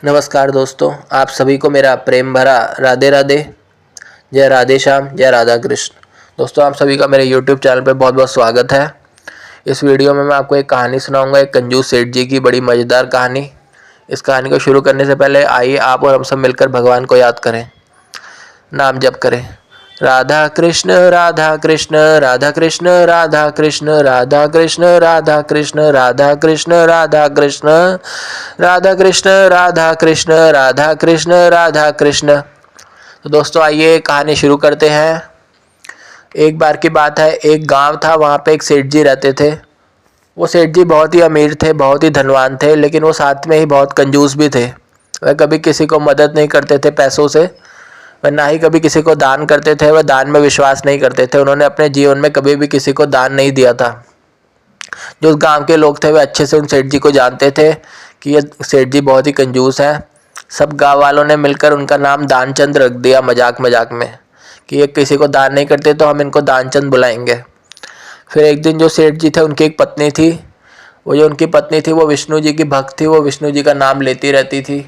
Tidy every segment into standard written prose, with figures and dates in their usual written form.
नमस्कार दोस्तों, आप सभी को मेरा प्रेम भरा राधे राधे। जय राधे श्याम, जय राधा कृष्ण। दोस्तों, आप सभी का मेरे YouTube चैनल पे बहुत बहुत स्वागत है। इस वीडियो में मैं आपको एक कहानी सुनाऊंगा, एक कंजूस सेठ जी की बड़ी मज़ेदार कहानी। इस कहानी को शुरू करने से पहले आइए आप और हम सब मिलकर भगवान को याद करें, नाम जप करें। राधा कृष्ण राधा कृष्ण राधा कृष्ण राधा कृष्ण राधा कृष्ण राधा कृष्ण राधा कृष्ण राधा कृष्ण राधा कृष्ण राधा कृष्ण राधा कृष्ण राधा कृष्ण। तो दोस्तों, आइए कहानी शुरू करते हैं। एक बार की बात है, एक गांव था। वहाँ पे एक सेठ जी रहते थे। वो सेठ जी बहुत ही अमीर थे, बहुत ही धनवान थे, लेकिन वो साथ में ही बहुत कंजूस भी थे। वह कभी किसी को मदद नहीं करते थे पैसों से, वह ना ही कभी किसी को दान करते थे। वह दान में विश्वास नहीं करते थे। उन्होंने अपने जीवन में कभी भी किसी को दान नहीं दिया था। जो गांव के लोग थे वे अच्छे से उन सेठ जी को जानते थे कि ये सेठ जी बहुत ही कंजूस हैं। सब गांव वालों ने मिलकर उनका नाम दानचंद रख दिया, मजाक मजाक में, कि ये किसी को दान नहीं करते तो हम इनको दानचंद बुलाएंगे। फिर एक दिन जो सेठ जी थे, उनकी एक पत्नी थी। वो जो उनकी पत्नी थी वो विष्णु जी की भक्त थी। वो विष्णु जी का नाम लेती रहती थी।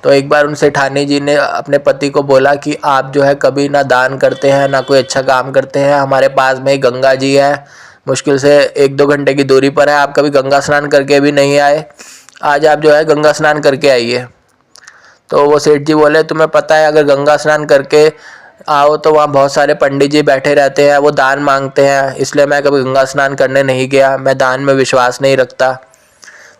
तो एक बार उन सेठानी जी ने अपने पति को बोला कि आप जो है कभी ना दान करते हैं, ना कोई अच्छा काम करते हैं। हमारे पास में ही गंगा जी है, मुश्किल से 1-2 घंटे की दूरी पर है। आप कभी गंगा स्नान करके भी नहीं आए। आज आप जो है गंगा स्नान करके आइए। तो वो सेठ जी बोले, तुम्हें पता है अगर गंगा स्नान करके आओ तो वहाँ बहुत सारे पंडित जी बैठे रहते हैं, वो दान मांगते हैं, इसलिए मैं कभी गंगा स्नान करने नहीं गया। मैं दान में विश्वास नहीं रखता।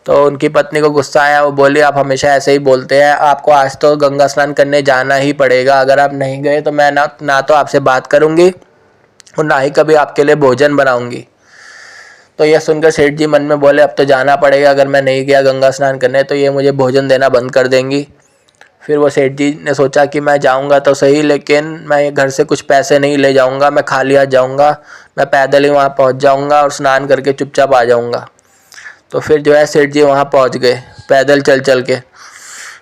तो उनकी पत्नी को गुस्सा आया। वो बोली, आप हमेशा ऐसे ही बोलते हैं, आपको आज तो गंगा स्नान करने जाना ही पड़ेगा। अगर आप नहीं गए तो मैं ना तो आपसे बात करूँगी और ना ही कभी आपके लिए भोजन बनाऊँगी। तो यह सुनकर सेठ जी मन में बोले, अब तो जाना पड़ेगा। अगर मैं नहीं गया गंगा स्नान करने तो ये मुझे भोजन देना बंद कर देंगी। फिर वो सेठ जी ने सोचा कि मैं जाऊंगा तो सही, लेकिन मैं घर से कुछ पैसे नहीं ले जाऊंगा, मैं खाली हाथ जाऊंगा। मैं पैदल ही वहाँ पहुँच जाऊंगा और स्नान करके चुपचाप आ जाऊंगा। तो फिर जो है सेठ जी वहाँ पहुँच गए, पैदल चल चल के।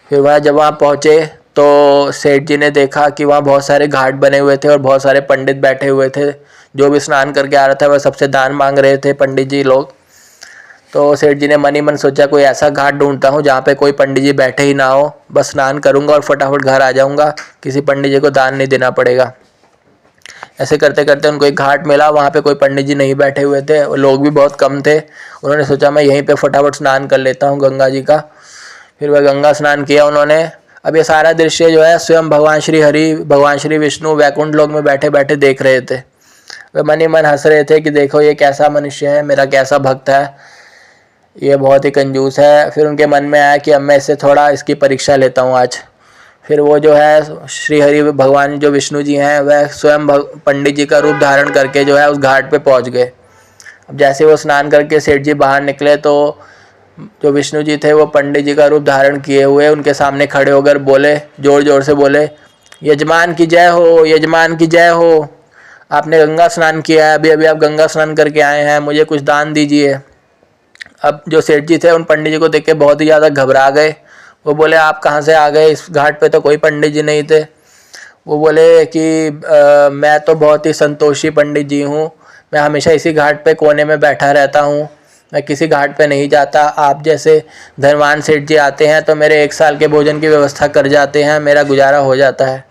फिर वह जब वहाँ पहुँचे तो सेठ जी ने देखा कि वहाँ बहुत सारे घाट बने हुए थे और बहुत सारे पंडित बैठे हुए थे। जो भी स्नान करके आ रहा था वह सबसे दान मांग रहे थे, पंडित जी लोग। तो सेठ जी ने मन ही मन सोचा, कोई ऐसा घाट ढूंढता हूँ जहाँ पे कोई पंडित जी बैठे ही ना हो, बस स्नान करूँगा और फटाफट घर आ जाऊँगा, किसी पंडित जी को दान नहीं देना पड़ेगा। ऐसे करते करते उनको एक घाट मिला। वहाँ पे कोई पंडित जी नहीं बैठे हुए थे, लोग भी बहुत कम थे। उन्होंने सोचा मैं यहीं पे फटाफट स्नान कर लेता हूँ गंगा जी का। फिर वह गंगा स्नान किया उन्होंने। अब ये सारा दृश्य जो है स्वयं भगवान श्री हरि, भगवान श्री विष्णु वैकुंठ लोक में बैठे बैठे देख रहे थे। वे मन ही मन हंस रहे थे कि देखो ये कैसा मनुष्य है, मेरा कैसा भक्त है, ये बहुत ही कंजूस है। फिर उनके मन में आया कि अब मैं इससे थोड़ा इसकी परीक्षा लेता हूँ आज। फिर वो जो है श्री हरि भगवान जो विष्णु जी हैं वह स्वयं पंडित जी का रूप धारण करके जो है उस घाट पे पहुँच गए। अब जैसे वो स्नान करके सेठ जी बाहर निकले तो जो विष्णु जी थे वो पंडित जी का रूप धारण किए हुए उनके सामने खड़े होकर बोले, जोर जोर से बोले, यजमान की जय हो, यजमान की जय हो। आपने गंगा स्नान किया है, अभी अभी आप गंगा स्नान करके आए हैं, मुझे कुछ दान दीजिए। अब जो सेठ जी थे उन पंडित जी को देख के बहुत ही ज़्यादा घबरा गए। वो बोले, आप कहाँ से आ गए, इस घाट पे तो कोई पंडित जी नहीं थे। वो बोले कि मैं तो बहुत ही संतोषी पंडित जी हूँ, मैं हमेशा इसी घाट पे कोने में बैठा रहता हूँ, मैं किसी घाट पे नहीं जाता। आप जैसे धनवान सेठ जी आते हैं तो मेरे 1 साल के भोजन की व्यवस्था कर जाते हैं, मेरा गुजारा हो जाता है।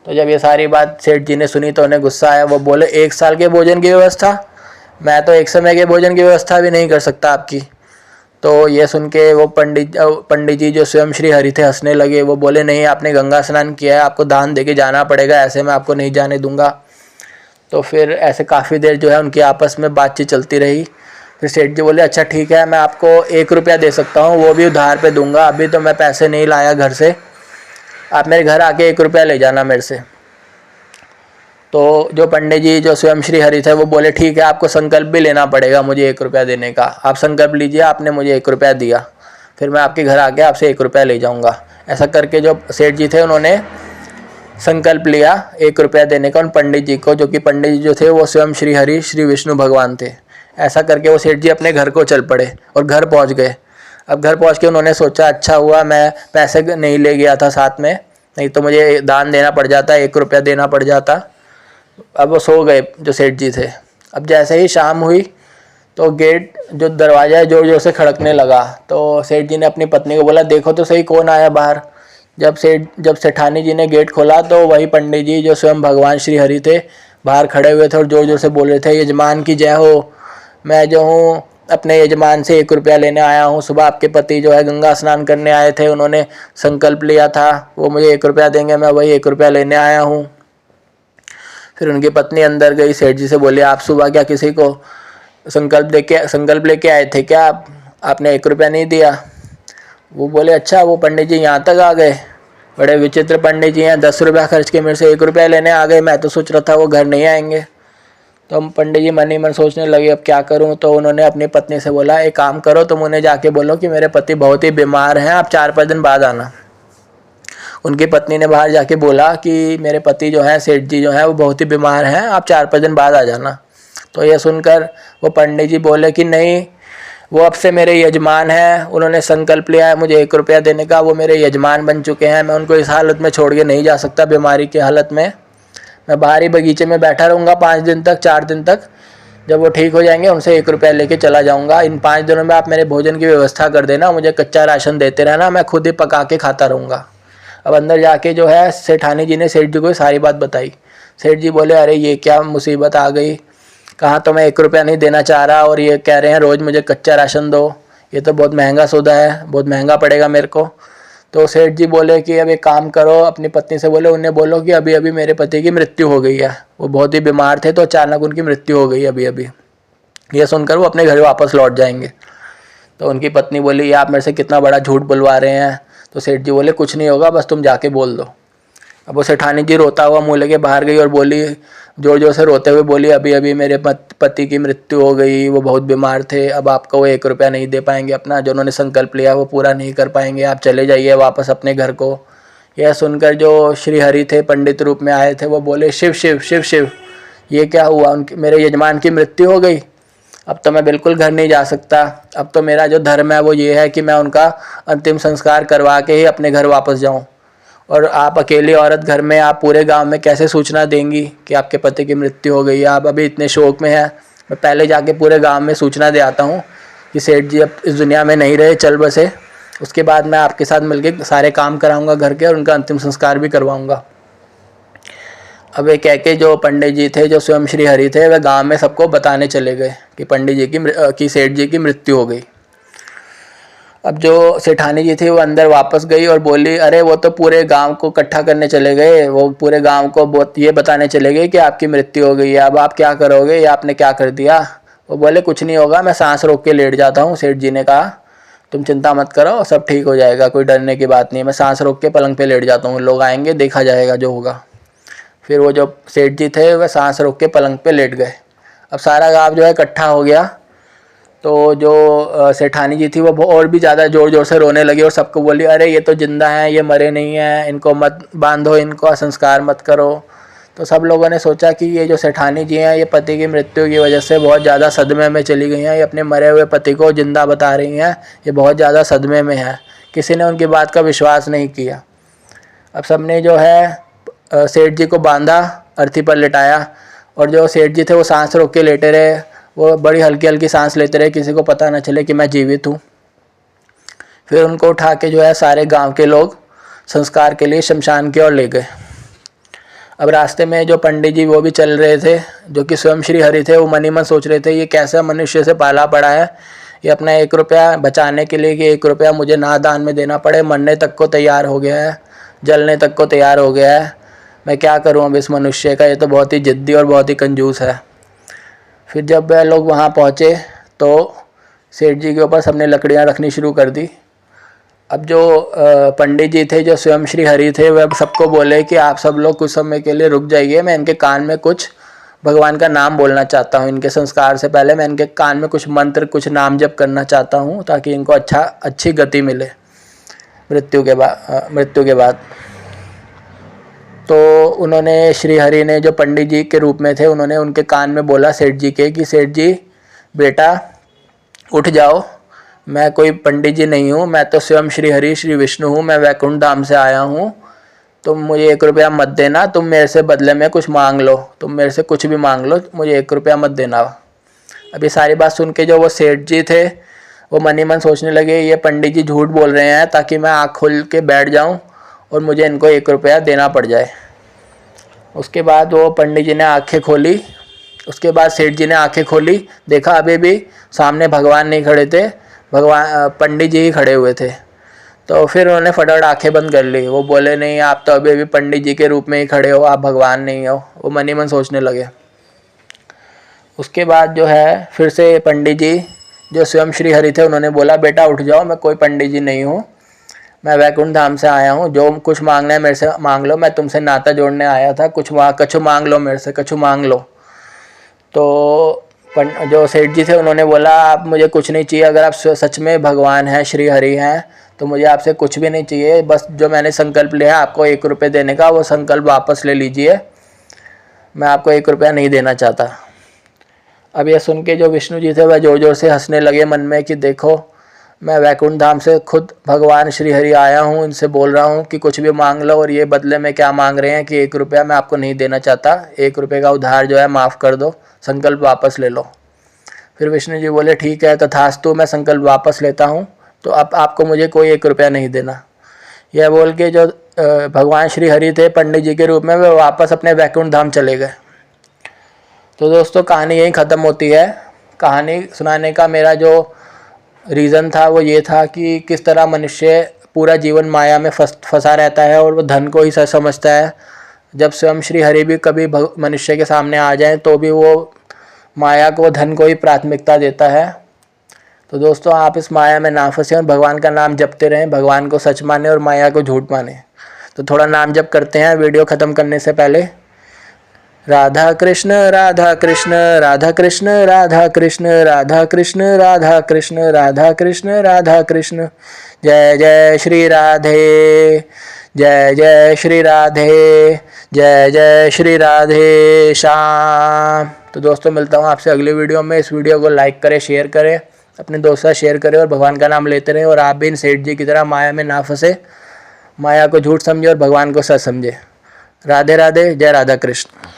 तो जब ये सारी बात सेठ जी ने सुनी तो उन्हें गुस्सा आया। वो बोले, 1 साल के भोजन की व्यवस्था, मैं तो 1 समय के भोजन की व्यवस्था भी नहीं कर सकता आपकी। तो ये सुन के वो पंडित जी जो स्वयं श्री हरि थे हंसने लगे। वो बोले, नहीं, आपने गंगा स्नान किया है, आपको दान दे के जाना पड़ेगा, ऐसे मैं आपको नहीं जाने दूंगा। तो फिर ऐसे काफ़ी देर जो है उनकी आपस में बातचीत चलती रही। फिर सेठ जी बोले, अच्छा ठीक है, मैं आपको 1 रुपया दे सकता हूँ, वो भी उधार पे दूंगा, अभी तो मैं पैसे नहीं लाया घर से, आप मेरे घर आके 1 रुपया ले जाना मेरे से। तो जो पंडित जी जो स्वयं श्री हरि थे वो बोले, ठीक है, आपको संकल्प भी लेना पड़ेगा मुझे 1 रुपया देने का, आप संकल्प लीजिए, आपने मुझे 1 रुपया दिया, फिर मैं आपके घर आके आपसे 1 रुपया ले जाऊंगा। ऐसा करके जो सेठ जी थे उन्होंने संकल्प लिया 1 रुपया देने का उन पंडित जी को, जो कि पंडित जी जो थे वो स्वयं श्री हरि श्री विष्णु भगवान थे। ऐसा करके वो सेठ जी अपने घर को चल पड़े और घर पहुँच गए। अब घर पहुँच के उन्होंने सोचा, अच्छा हुआ मैं पैसे नहीं ले गया था साथ में, नहीं तो मुझे दान देना पड़ जाता, 1 रुपया देना पड़ जाता। अब वो सो गए जो सेठ जी थे। अब जैसे ही शाम हुई तो गेट जो दरवाज़ा है ज़ोर ज़ोर से खड़कने लगा। तो सेठ जी ने अपनी पत्नी को बोला, देखो तो सही कौन आया बाहर। जब सेठानी जी ने गेट खोला तो वही पंडित जी जो स्वयं भगवान श्री हरि थे बाहर खड़े हुए थे और ज़ोर ज़ोर से बोल रहे थे, यजमान की जय हो, मैं जो हूँ अपने यजमान से 1 रुपया लेने आया हूँ। सुबह आपके पति जो है गंगा स्नान करने आए थे, उन्होंने संकल्प लिया था, वो मुझे 1 रुपया देंगे, मैं वही 1 रुपया लेने आया हूँ। फिर उनकी पत्नी अंदर गई, सेठ जी से बोली, आप सुबह क्या किसी को संकल्प लेके आए थे क्या? आपने 1 रुपया नहीं दिया। वो बोले, अच्छा वो पंडित जी यहाँ तक आ गए, बड़े विचित्र पंडित जी हैं, 10 रुपया खर्च के मेरे से 1 रुपया लेने आ गए, मैं तो सोच रहा था वो घर नहीं आएंगे। तो हम पंडित जी मन ही मन सोचने लगे अब क्या करूं। तो उन्होंने अपनी पत्नी से बोला, एक काम करो, तुम उन्हें जाके बोलो कि मेरे पति बहुत ही बीमार हैं, आप 4-5 दिन बाद आना। उनकी पत्नी ने बाहर जाके बोला कि मेरे पति जो है सेठ जी जो है वो बहुत ही बीमार हैं, आप 4-5 दिन बाद आ जाना। तो यह सुनकर वो पंडित जी बोले कि नहीं, वो अब से मेरे यजमान हैं, उन्होंने संकल्प लिया है मुझे 1 रुपया देने का, वो मेरे यजमान बन चुके हैं, मैं उनको इस हालत में छोड़ के नहीं जा सकता, बीमारी की हालत में। मैं बाहर ही बगीचे में बैठा रहूँगा 5 दिन तक, 4 दिन तक, जब वो ठीक हो जाएंगे उनसे 1 रुपया लेके चला जाऊँगा। इन 5 दिनों में आप मेरे भोजन की व्यवस्था कर देना, मुझे कच्चा राशन देते रहना, मैं खुद ही पका के खाता रहूँगा। अब अंदर जाके जो है सेठानी जी ने सेठ जी को सारी बात बताई। सेठ जी बोले, अरे ये क्या मुसीबत आ गई, कहाँ तो मैं 1 रुपया नहीं देना चाह रहा और ये कह रहे हैं रोज़ मुझे कच्चा राशन दो, ये तो बहुत महंगा सौदा है, बहुत महंगा पड़ेगा मेरे को। तो सेठ जी बोले कि अब एक काम करो, अपनी पत्नी से बोले, उन्हें बोलो कि अभी अभी मेरे पति की मृत्यु हो गई है, वो बहुत ही बीमार थे तो अचानक उनकी मृत्यु हो गई अभी अभी। ये सुनकर वो अपने घर वापस लौट जाएंगे। तो उनकी पत्नी बोली, ये आप मेरे से कितना बड़ा झूठ बुलवा रहे हैं। तो सेठ जी बोले, कुछ नहीं होगा, बस तुम जाके बोल दो। अब वो सेठानी जी रोता हुआ मुँह लेके बाहर गई और बोली, जोर जोर से रोते हुए बोली, अभी अभी मेरे पति की मृत्यु हो गई, वो बहुत बीमार थे, अब आपको वो 1 रुपया नहीं दे पाएंगे, अपना जो उन्होंने संकल्प लिया वो पूरा नहीं कर पाएंगे, आप चले जाइए वापस अपने घर को। यह सुनकर जो श्री हरि थे पंडित रूप में आए थे वो बोले, शिव शिव शिव शिव, ये क्या हुआ, उनकी मेरे यजमान की मृत्यु हो गई, अब तो मैं बिल्कुल घर नहीं जा सकता। अब तो मेरा जो धर्म है वो ये है कि मैं उनका अंतिम संस्कार करवा के ही अपने घर वापस जाऊं। और आप अकेली औरत घर में, आप पूरे गांव में कैसे सूचना देंगी कि आपके पति की मृत्यु हो गई है, आप अभी इतने शोक में हैं। मैं पहले जाके पूरे गांव में सूचना दे आता हूँ कि सेठ जी अब इस दुनिया में नहीं रहे, चल बसे, उसके बाद मैं आपके साथ मिलकर सारे काम कराऊंगा घर के और उनका अंतिम संस्कार भी करवाऊंगा। अब ये कह के जो पंडित जी थे, जो स्वयं श्री हरि थे, वह गांव में सबको बताने चले गए कि पंडित जी की सेठ जी की मृत्यु हो गई। अब जो सेठानी जी थी वो अंदर वापस गई और बोली, अरे वो तो पूरे गांव को इकट्ठा करने चले गए, वो पूरे गांव को ये बताने चले गए कि आपकी मृत्यु हो गई है, अब आप क्या करोगे, ये आपने क्या कर दिया। वो बोले, कुछ नहीं होगा, मैं सांस रोक के लेट जाता हूँ। सेठ जी ने कहा, तुम चिंता मत करो, सब ठीक हो जाएगा, कोई डरने की बात नहीं, मैं सांस रोक के पलंग पे लेट जाता हूँ, लोग आएंगे, देखा जाएगा जो होगा। फिर वो जो सेठ जी थे वह सांस रोक के पलंग पे लेट गए। अब सारा गाँव जो है इकट्ठा हो गया। तो जो सेठानी जी थी वो और भी ज़्यादा ज़ोर ज़ोर से रोने लगी और सबको बोली, अरे ये तो जिंदा हैं, ये मरे नहीं हैं, इनको मत बांधो, इनको संस्कार मत करो। तो सब लोगों ने सोचा कि ये जो सेठानी जी हैं ये पति की मृत्यु की वजह से बहुत ज़्यादा सदमे में चली गई हैं, ये अपने मरे हुए पति को जिंदा बता रही हैं, ये बहुत ज़्यादा सदमे में है। किसी ने उनकी बात का विश्वास नहीं किया। अब सब ने जो है सेठ जी को बांधा, अर्थी पर लिटाया और जो सेठ जी थे वो सांस रोक के लेटे रहे, वो बड़ी हल्की हल्की सांस लेते रहे, किसी को पता न चले कि मैं जीवित हूँ। फिर उनको उठा के जो है सारे गांव के लोग संस्कार के लिए शमशान की ओर ले गए। अब रास्ते में जो पंडित जी वो भी चल रहे थे, जो कि स्वयं श्री हरि थे, वो मन ही मन सोच रहे थे, ये कैसा मनुष्य से पाला पड़ा है, ये अपना 1 रुपया बचाने के लिए कि 1 रुपया मुझे ना दान में देना पड़े, मरने तक को तैयार हो गया है, जलने तक को तैयार हो गया है, मैं क्या करूँ अब इस मनुष्य का, ये तो बहुत ही जिद्दी और बहुत ही कंजूस है। फिर जब वह लोग वहाँ पहुँचे तो सेठ जी के ऊपर सबने लकड़ियाँ रखनी शुरू कर दी। अब जो पंडित जी थे, जो स्वयं श्री हरि थे, वह सबको बोले कि आप सब लोग कुछ समय के लिए रुक जाइए, मैं इनके कान में कुछ भगवान का नाम बोलना चाहता हूँ, इनके संस्कार से पहले मैं इनके कान में कुछ मंत्र, कुछ नाम जप करना चाहता हूँ, ताकि इनको अच्छी गति मिले मृत्यु के बाद। तो उन्होंने, श्री हरि ने जो पंडित जी के रूप में थे, उन्होंने उनके कान में बोला सेठ जी के कि सेठ जी बेटा उठ जाओ, मैं कोई पंडित जी नहीं हूँ, मैं तो स्वयं श्री हरि श्री विष्णु हूँ, मैं वैकुंठ धाम से आया हूँ, तुम मुझे 1 रुपया मत देना, तुम मेरे से बदले में कुछ मांग लो, तुम मेरे से कुछ भी मांग लो, मुझे 1 रुपया मत देना। अब ये सारी बात सुन के जो वो सेठ जी थे वो मन ही मन सोचने लगे ये पंडित जी झूठ बोल रहे हैं ताकि मैं आँख खोल के बैठ जाऊँ और मुझे इनको 1 रुपया देना पड़ जाए। उसके बाद वो पंडित जी ने आँखें खोली, उसके बाद सेठ जी ने आंखें खोली, देखा अभी भी सामने भगवान नहीं खड़े थे, भगवान पंडित जी ही खड़े हुए थे। तो फिर उन्होंने फटाफट आंखें बंद कर ली। वो बोले नहीं आप तो अभी भी पंडित जी के रूप में ही खड़े हो, आप भगवान नहीं हो। वो मन ही मन सोचने लगे। उसके बाद जो है फिर से पंडित जी जो स्वयं श्री हरि थे उन्होंने बोला बेटा उठ जाओ, मैं कोई पंडित जी नहीं हूँ, मैं वैकुंठ धाम से आया हूँ, जो कुछ मांगना है मेरे से मांग लो, मैं तुमसे नाता जोड़ने आया था, कछु मांग लो मेरे से, कछु मांग लो। तो जो सेठ जी थे उन्होंने बोला आप मुझे कुछ नहीं चाहिए, अगर आप सच में भगवान हैं, श्री हरि हैं, तो मुझे आपसे कुछ भी नहीं चाहिए, बस जो मैंने संकल्प लिया है आपको 1 रुपये देने का, वो संकल्प वापस ले लीजिए, मैं आपको 1 रुपया नहीं देना चाहता। अब यह सुन के जो विष्णु जी थे वह ज़ोर ज़ोर से हंसने लगे मन में कि देखो मैं वैकुंठ धाम से खुद भगवान श्री हरि आया हूँ, इनसे बोल रहा हूँ कि कुछ भी मांग लो और ये बदले में क्या मांग रहे हैं कि 1 रुपया मैं आपको नहीं देना चाहता, 1 रुपये का उधार जो है माफ़ कर दो, संकल्प वापस ले लो। फिर विष्णु जी बोले ठीक है तथास्तु, मैं संकल्प वापस लेता हूँ, तो अब आपको मुझे कोई 1 रुपया नहीं देना। यह बोल के जो भगवान श्री हरि थे पंडित जी के रूप में, वे वापस अपने वैकुंठ धाम चले गए। तो दोस्तों कहानी यहीं ख़त्म होती है। कहानी सुनाने का मेरा जो रीज़न था वो ये था कि किस तरह मनुष्य पूरा जीवन माया में फंसा रहता है और वो धन को ही सच समझता है। जब स्वयं श्री हरि भी कभी मनुष्य के सामने आ जाएं तो भी वो माया को, धन को ही प्राथमिकता देता है। तो दोस्तों आप इस माया में ना फंसे और भगवान का नाम जपते रहें, भगवान को सच माने और माया को झूठ माने। तो थोड़ा नाम जप करते हैं वीडियो ख़त्म करने से पहले। राधा कृष्ण राधा कृष्ण राधा कृष्ण राधा कृष्ण राधा कृष्ण राधा कृष्ण राधा कृष्ण राधा कृष्ण, जय जय श्री राधे, जय जय श्री राधे, जय जय श्री राधे श्याम। तो दोस्तों मिलता हूँ आपसे अगली वीडियो में। इस वीडियो को लाइक करें, शेयर करें, अपने दोस्तों से शेयर करें और भगवान का नाम लेते रहें। और आप भी इन सेठ जी की तरह माया में ना फंसे, माया को झूठ समझे और भगवान को सच समझे। राधे राधे, जय राधा कृष्ण।